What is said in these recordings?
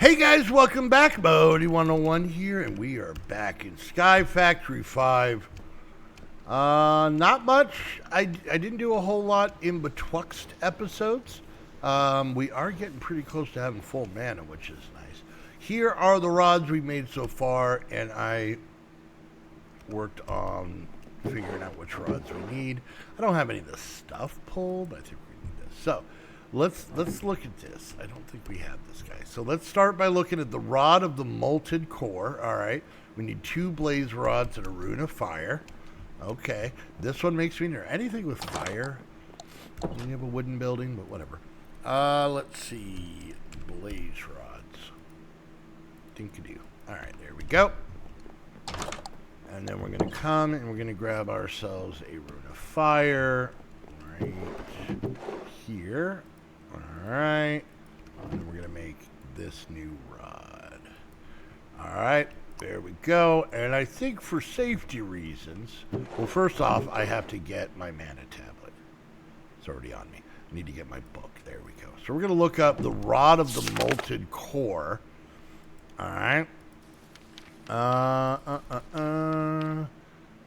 Hey guys, welcome back. Bodie 101 here, and we are back in Sky Factory 5. Not much. I didn't do a whole lot in betwixt episodes. We are getting pretty close to having full mana, which is nice. Here are the rods we made so far, and I worked on figuring out which rods we need. I don't have any of the stuff pulled. I think we need this. So let's look at this. I don't think we have this guy. So let's start by looking at the rod of the molten core. All right. We need 2 blaze rods and a rune of fire. Okay. This one makes me nervous. Anything with fire. We have a wooden building, but whatever. Let's see. Blaze rods. Think-a-do. All right. There we go. And then we're going to come and we're going to grab ourselves a rune of fire right here. All right. And we're going to make this new rod. All right. There we go. And I think for safety reasons, well, first off, I have to get my mana tablet. It's already on me. I need to get my book. There we go. So we're going to look up the rod of the molten core. All right.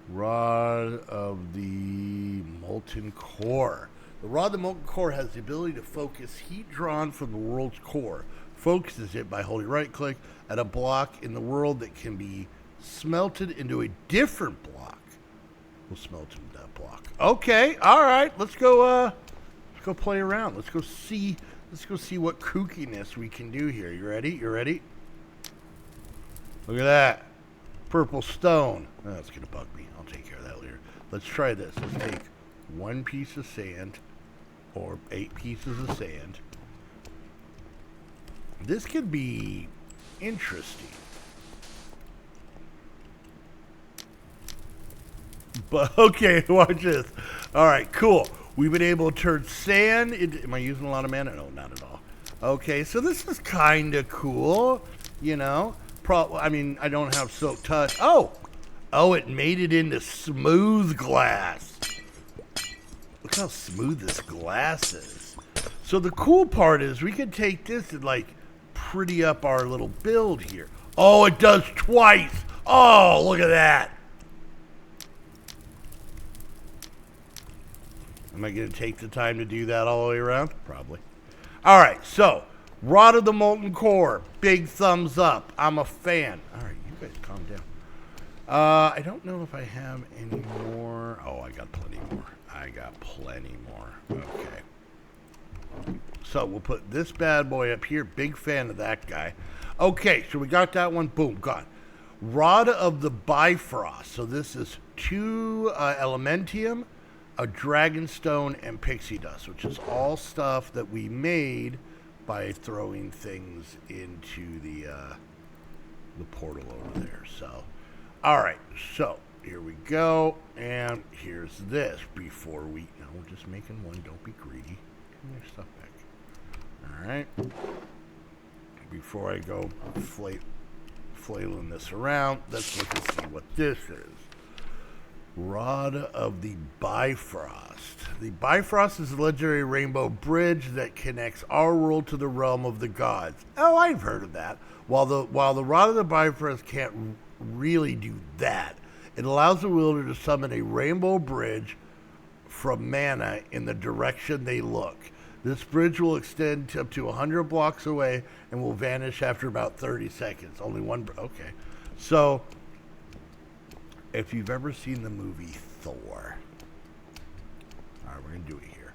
Rod of the molten core. The rod of the molten core has the ability to focus heat drawn from the world's core. Focuses it by holding right click at a block in the world that can be smelted into a different block. We'll smelt into that block. Okay, all right. Let's go play around. Let's go see what kookiness we can do here. You ready? You ready? Look at that. Purple stone. Oh, that's going to bug me. I'll take care of that later. Let's try this. Let's take 1 piece of sand or 8 pieces of sand. This could be interesting. But, okay, watch this. All right, cool. We've been able to turn sand into... Am I using a lot of mana? No, not at all. Okay, so this is kind of cool, you know. I mean, I don't have silk touch. Oh, it made it into smooth glass. Look how smooth this glass is. So the cool part is we can take this and like pretty up our little build here. Oh, it does twice. Oh, look at that. Am I going to take the time to do that all the way around? Probably. All right, so rod of the molten core, big thumbs up. I'm a fan. All right, you guys calm down. I don't know if I have any more. Oh, I got plenty more. Okay. So we'll put this bad boy up here. Big fan of that guy. Okay, so we got that one. Boom, gone. Rod of the Bifrost. So this is 2 Elementium, a Dragonstone, and Pixie Dust, which is all stuff that we made by throwing things into the portal over there. So, all right. So here we go, and here's this. Before we, no, we're just making one. Don't be greedy. Give me your stuff back. All right. Before I go flailing this around, let's look and see what this is. Rod of the Bifrost. The Bifrost is a legendary rainbow bridge that connects our world to the realm of the gods. Oh, I've heard of that. While the Rod of the Bifrost can't really do that, it allows the wielder to summon a rainbow bridge from mana in the direction they look. This bridge will extend to up to 100 blocks away and will vanish after about 30 seconds. Only one. Okay. So, if you've ever seen the movie Thor, all right, we're going to do it here.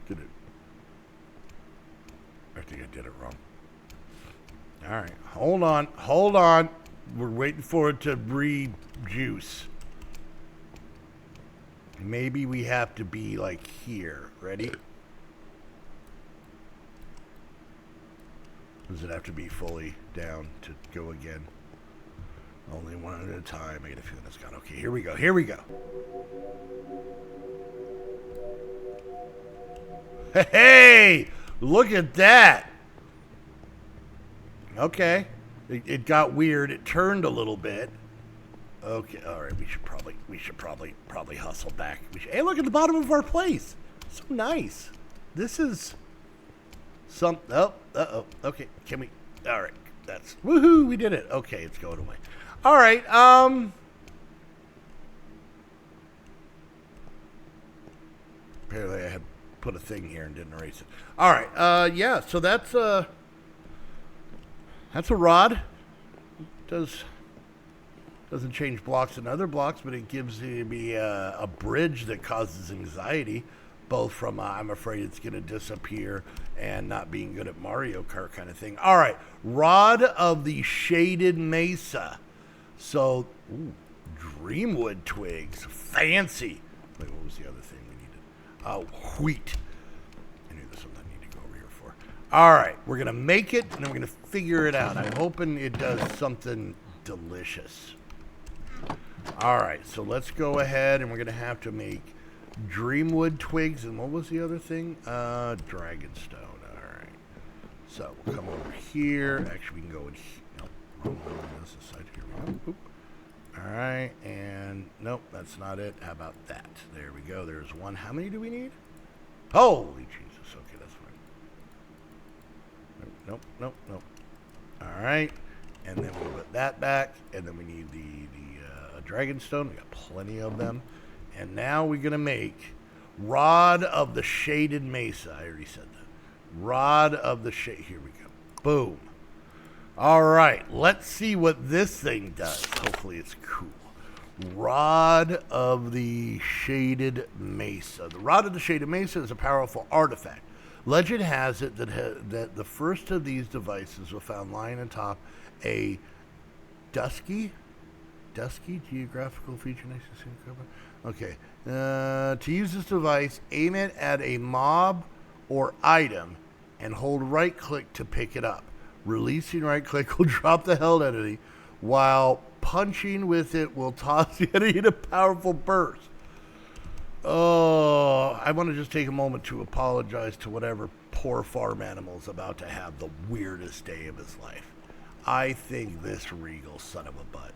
Did it? I think I did it wrong. All right, hold on. We're waiting for it to rejuice. Maybe we have to be like here. Ready? Does it have to be fully down to go again? Only one at a time. I get a feeling it's gone. Okay, here we go. Hey! Look at that! Okay. It got weird. It turned a little bit. Okay, all right. We should probably hustle back. Hey, look at the bottom of our place. So nice. This is some. Oh, okay. Can we? All right. That's woohoo. We did it. Okay, it's going away. All right. Apparently, I had put a thing here and didn't erase it. All right. Yeah. So that's a rod. Doesn't change blocks and other blocks, but it gives me a bridge that causes anxiety, both from I'm afraid it's going to disappear and not being good at Mario Kart kind of thing. All right, Rod of the Shaded Mesa. So, Dreamwood twigs, fancy. Wait, what was the other thing we needed? Wheat. I knew there's something I need to go over here for. All right, we're going to make it, and then we're going to figure it out. I'm hoping it does something delicious. All right, so let's go ahead, and we're going to have to make Dreamwood twigs, and what was the other thing? Dragonstone. All right. So we'll come over here. Actually, we can go in here. Nope, wrong one. This is side here. Oop. All right, and nope, that's not it. How about that? There we go. There's one. How many do we need? Holy Jesus. Okay, that's fine. Nope. All right, and then we'll put that back, and then we need the Dragonstone. We got plenty of them. And now we're going to make Rod of the Shaded Mesa. I already said that. Rod of the Shade. Here we go. Boom. All right. Let's see what this thing does. Hopefully it's cool. Rod of the Shaded Mesa. The Rod of the Shaded Mesa is a powerful artifact. Legend has it that the first of these devices was found lying atop a dusky geographical feature next to the cover. Okay. To use this device, aim it at a mob or item and hold right-click to pick it up. Releasing right-click will drop the held entity, while punching with it will toss the entity in a powerful burst. Oh, I want to just take a moment to apologize to whatever poor farm animal is about to have the weirdest day of his life. I think this regal son of a butt.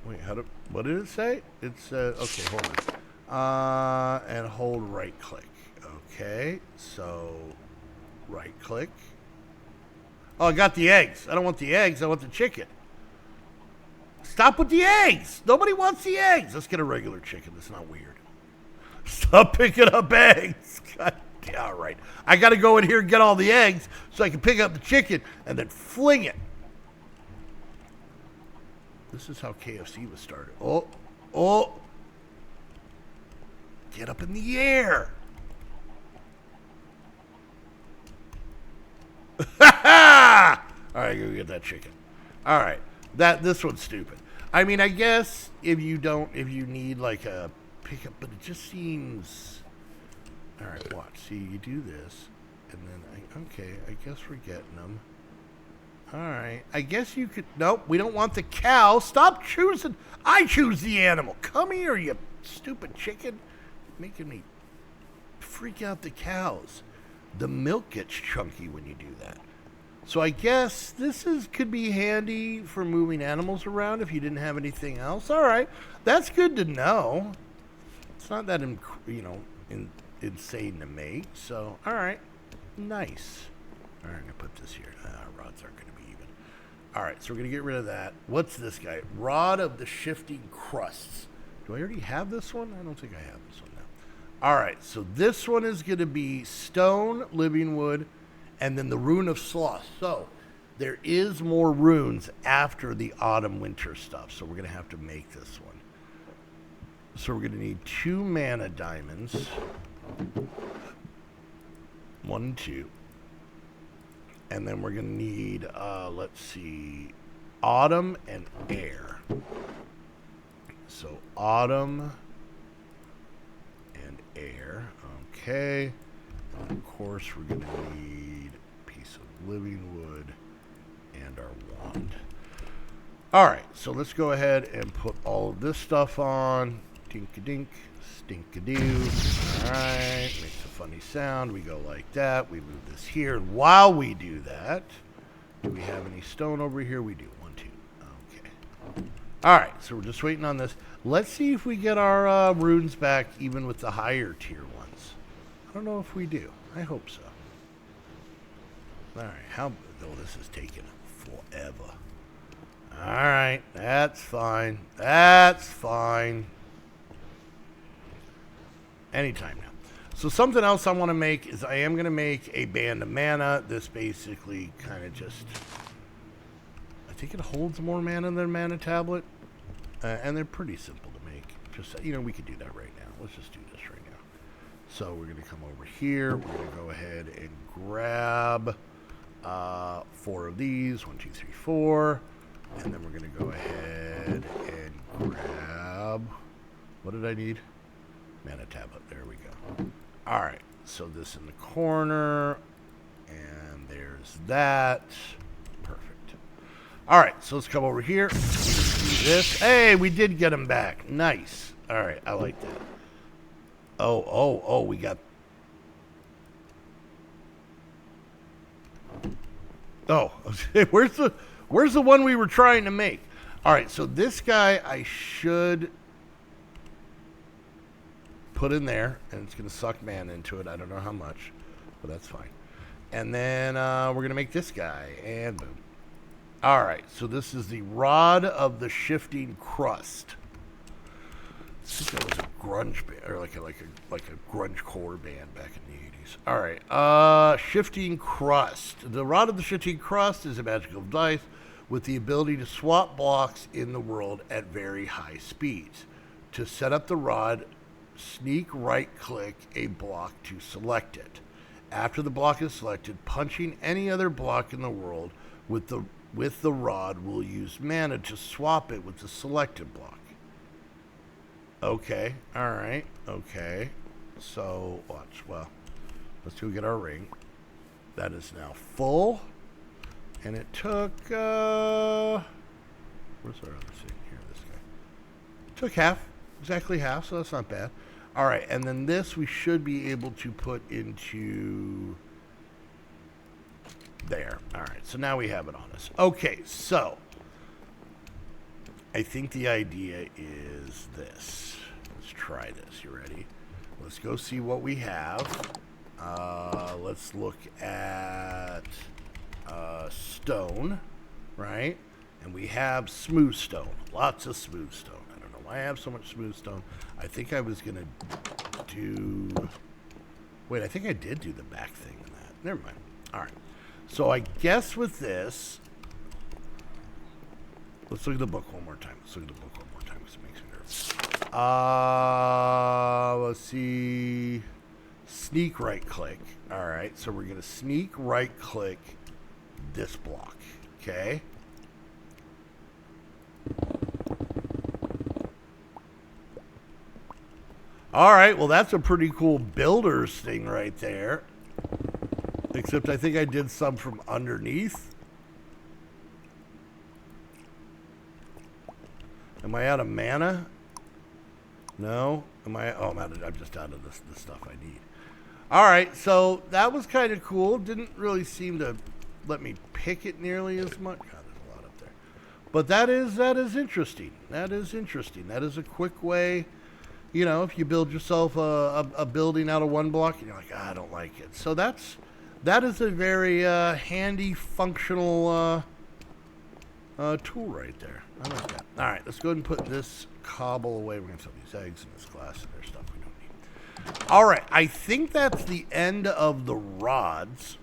Wait, what did it say? It's, okay, hold on. And hold right click. Okay, so right click. Oh, I got the eggs. I don't want the eggs, I want the chicken. Stop with the eggs. Nobody wants the eggs. Let's get a regular chicken. That's not weird. Stop picking up eggs. God, yeah, all right. I got to go in here and get all the eggs so I can pick up the chicken and then fling it. This is how KFC was started. Oh. Get up in the air. All right, go get that chicken. All right. This one's stupid. I mean, I guess if you need like a pickup, but it just seems. All right, watch. See, you do this, and then okay. I guess we're getting them. All right. I guess you could. Nope, we don't want the cow. Stop choosing. I choose the animal. Come here, you stupid chicken. Making me freak out the cows. The milk gets chunky when you do that. So I guess this could be handy for moving animals around if you didn't have anything else. All right. That's good to know. It's not that, insane to make. So, all right. Nice. All right, I'm going to put this here. Rods aren't going to be even. All right, so we're going to get rid of that. What's this guy? Rod of the Shifting Crusts. Do I already have this one? I don't think I have this one now. All right, so this one is going to be stone, living wood, and then the Rune of Sloth. So there is more runes after the autumn-winter stuff, so we're going to have to make this one. So we're going to need 2 mana diamonds. 1 and 2. And then we're going to need, let's see, autumn and air. So autumn and air. Okay. And of course, we're going to need a piece of living wood and our wand. All right. So let's go ahead and put all of this stuff on. Dink-a-dink, stink-a-doo. All right. Makes a funny any sound, we go like that. We move this here. And while we do that, do we have any stone over here? We do. 1, 2. Okay. All right, so we're just waiting on this. Let's see if we get our runes back even with the higher tier ones. I don't know if we do. I hope so. All right, this is taking forever. All right, that's fine. That's fine. Anytime now. So something else I want to make is I am going to make a band of mana. This basically kind of just... I think it holds more mana than mana tablet. And they're pretty simple to make. Just, we could do that right now. Let's just do this right now. So we're going to come over here. We're going to go ahead and grab 4 of these. 1, 2, 3, 4. And then we're going to go ahead and grab... What did I need? Mana tablet. There we go. All right. So this in the corner. And there's that. Perfect. All right. So let's come over here. Do this. Hey, we did get him back. Nice. All right. I like that. Oh, we got... Oh, where's the one we were trying to make? All right, so this guy I should put in there, and it's going to suck mana into it. I don't know how much, but that's fine. And then we're going to make this guy, and boom. All right, so this is the Rod of the Shifting Crust. I think that was a grunge band, or like a grunge core band back in the 80s. All right, Shifting Crust. The Rod of the Shifting Crust is a magical device with the ability to swap blocks in the world at very high speeds. To set up the rod, sneak right-click a block to select it. After the block is selected, punching any other block in the world with the rod will use mana to swap it with the selected block. Okay, all right, okay. So, watch, well, let's go get our ring. That is now full. And it took, where's our other thing? Here, this guy. It took half, exactly half, so that's not bad. All right, and then this we should be able to put into there. All right, so now we have it on us. Okay, so I think the idea is this. Let's try this. You ready? Let's go see what we have. Let's look at stone, right? And we have smooth stone. Lots of smooth stone. I don't know why I have so much smooth stone. I think I was going to do... Wait, I think I did do the back thing in that. Never mind. All right. So I guess with this... Let's look at the book one more time. Let's look at the book one more time because it makes me nervous. Let's see. Sneak right click. All right. So we're going to sneak right click this block. Okay. All right. Well, that's a pretty cool builder's thing right there. Except I think I did some from underneath. Am I out of mana? No. Am I? Oh, I'm just out of the stuff I need. All right. So that was kind of cool. Didn't really seem to let me pick it nearly as much. God, there's a lot up there. But that is interesting. That is interesting. That is a quick way. You know, if you build yourself a building out of one block, and you're like, I don't like it. So that is a very handy, functional tool right there. I like that. All right, let's go ahead and put this cobble away. We're going to throw these eggs in this glass, and there's stuff we don't need. All right, I think that's the end of the rods.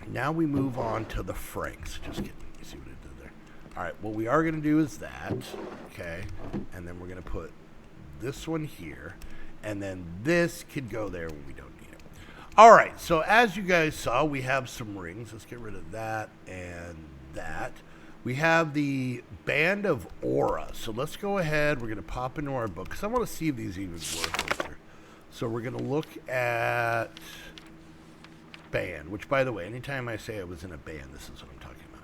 Now we move on to the franks. Just kidding. You see what I did there? All right, what we are going to do is that, okay, and then we're going to put this one here, and then this could go there when we don't need it. All right, so as you guys saw, we have some rings. Let's get rid of that and that. We have the Band of Aura. So let's go ahead. We're going to pop into our book because I want to see if these even work later. So we're going to look at band, which, by the way, anytime I say I was in a band, this is what I'm talking about.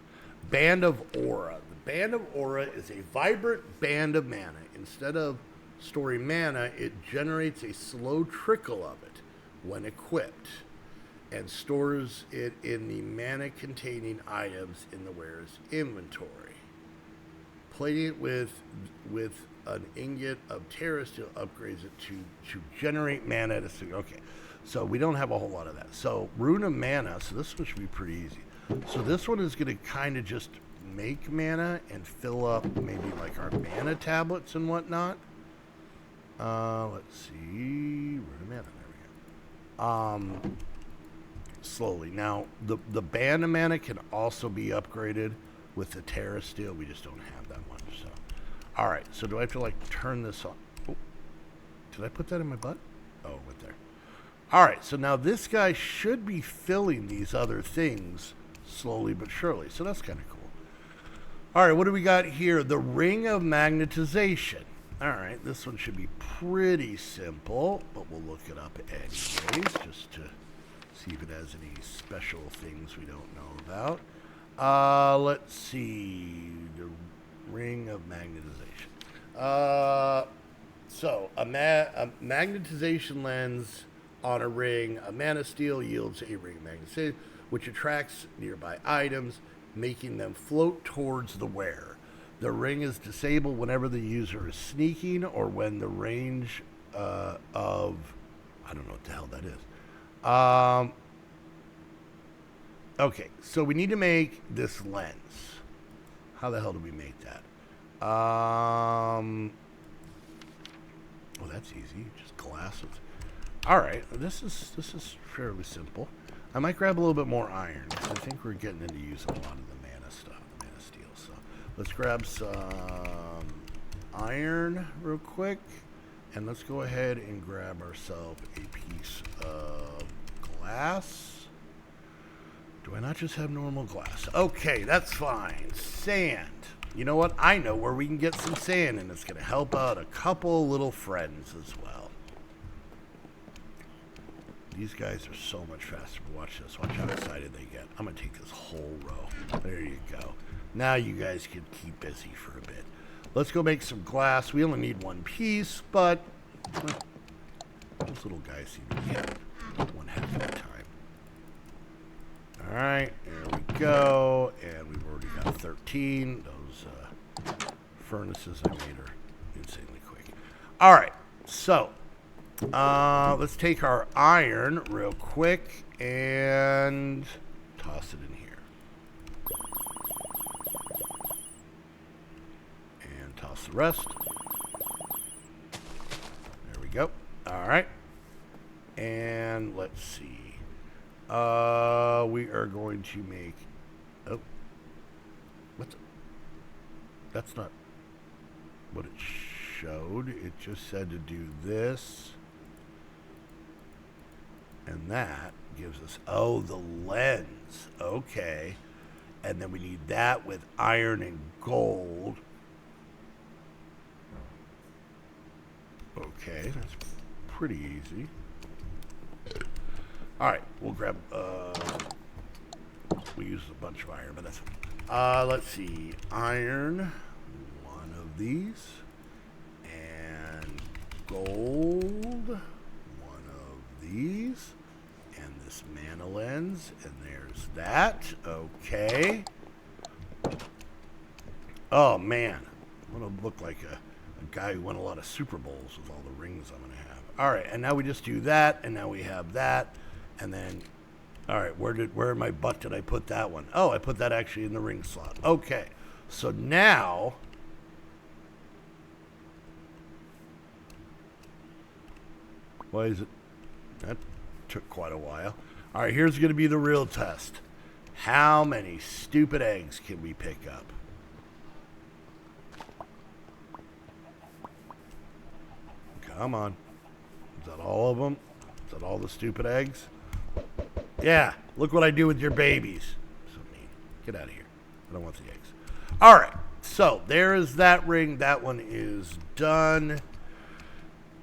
Band of Aura. The Band of Aura is a vibrant band of mana. Instead of storing mana, it generates a slow trickle of it. when equipped, and stores it in the mana-containing items in the wearer's inventory. Plating it with an ingot of Terra Steel upgrades it to generate mana. Okay, so we don't have a whole lot of that. So Rune of Mana, so this one should be pretty easy. So this one is going to kind of just make mana and fill up maybe like our mana tablets and whatnot. Let's see, Rune of Mana, there we go. Slowly. Now, the band of mana can also be upgraded with the Terra Steel. We just don't have that one. So, all right. So do I have to like turn this on? Oh, did I put that in my butt? Oh, right there. All right. So now this guy should be filling these other things slowly but surely. So that's kind of cool. All right. What do we got here? The Ring of Magnetization. All right. This one should be pretty simple, but we'll look it up anyways, just to see if it has any special things we don't know about. Let's see. The Ring of Magnetization. So, a magnetization lens on a ring, a mana steel yields a ring of magnetization, which attracts nearby items, making them float towards the wearer. The ring is disabled whenever the user is sneaking or when the range of... I don't know what the hell that is. Okay, so we need to make this lens. How the hell do we make that? Oh, that's easy. Just glass. All right, this is fairly simple. I might grab a little bit more iron. I think we're getting into using a lot of the mana stuff, the mana steel. So let's grab some iron real quick, and let's go ahead and grab ourselves a piece of glass. Do I not just have normal glass? Okay, that's fine. Sand. You know what? I know where we can get some sand, and it's going to help out a couple little friends as well. These guys are so much faster. Watch this. Watch how excited they get. I'm going to take this whole row. There you go. Now you guys can keep busy for a bit. Let's go make some glass. We only need one piece, but those little guys seem to get one half at a time. All right, there we go, and we've already got 13. Those furnaces I made are insanely quick. All right, so let's take our iron real quick and toss it in here. And toss the rest. There we go. All right, and let's see. We are going to make... Oh. That's not what it showed. It just said to do this. And that gives us... Oh, the lens. Okay. And then we need that with iron and gold. Okay, that's pretty easy. All right, we'll grab, we used a bunch of iron, but that's fine. Let's see, iron, one of these, and gold, one of these, and this mana lens, and there's that. Okay. Oh, man, I'm going to look like a guy who won a lot of Super Bowls with all the rings I'm going to have. All right, and now we just do that, and now we have that. And then, all right, where in my butt did I put that one? Oh, I put that actually in the ring slot. Okay, so now, why is it? That took quite a while. All right, here's going to be the real test. How many stupid eggs can we pick up? Come on. Is that all of them? Is that all the stupid eggs? Yeah, look what I do with your babies. So mean. Get out of here. I don't want the eggs. All right, so there is that ring. That one is done.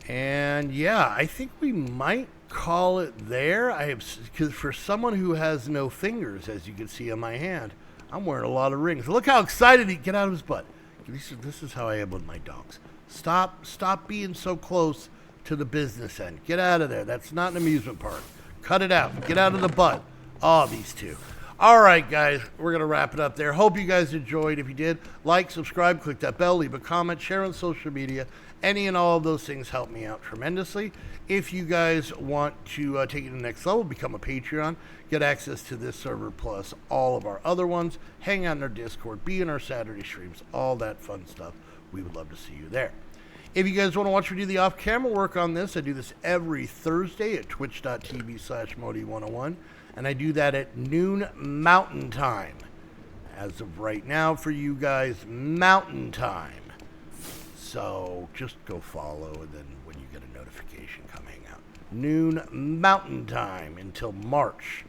And yeah, I think we might call it there. Because for someone who has no fingers, as you can see on my hand, I'm wearing a lot of rings. Look how excited he get out of his butt. This is how I am with my dogs. Stop being so close to the business end. Get out of there. That's not an amusement park. Cut it out. Get out of the butt. Oh, these two. All right, guys, we're going to wrap it up there. Hope you guys enjoyed. If you did, like, subscribe, click that bell, leave a comment, share on social media. Any and all of those things help me out tremendously. If you guys want to take it to the next level, become a Patreon, get access to this server plus all of our other ones, hang out in our Discord, be in our Saturday streams, all that fun stuff. We would love to see you there. If you guys want to watch me do the off-camera work on this, I do this every Thursday at twitch.tv/Modi101. And I do that at noon Mountain Time. As of right now for you guys, Mountain Time. So just go follow, and then when you get a notification, come hang out. Noon Mountain Time until March,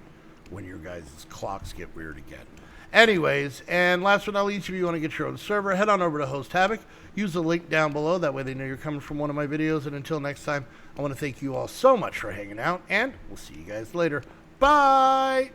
when your guys' clocks get weird again. Anyways, and last but not least, if you want to get your own server, head on over to Host Havoc. Use the link down below. That way they know you're coming from one of my videos. And until next time, I want to thank you all so much for hanging out, and we'll see you guys later. Bye!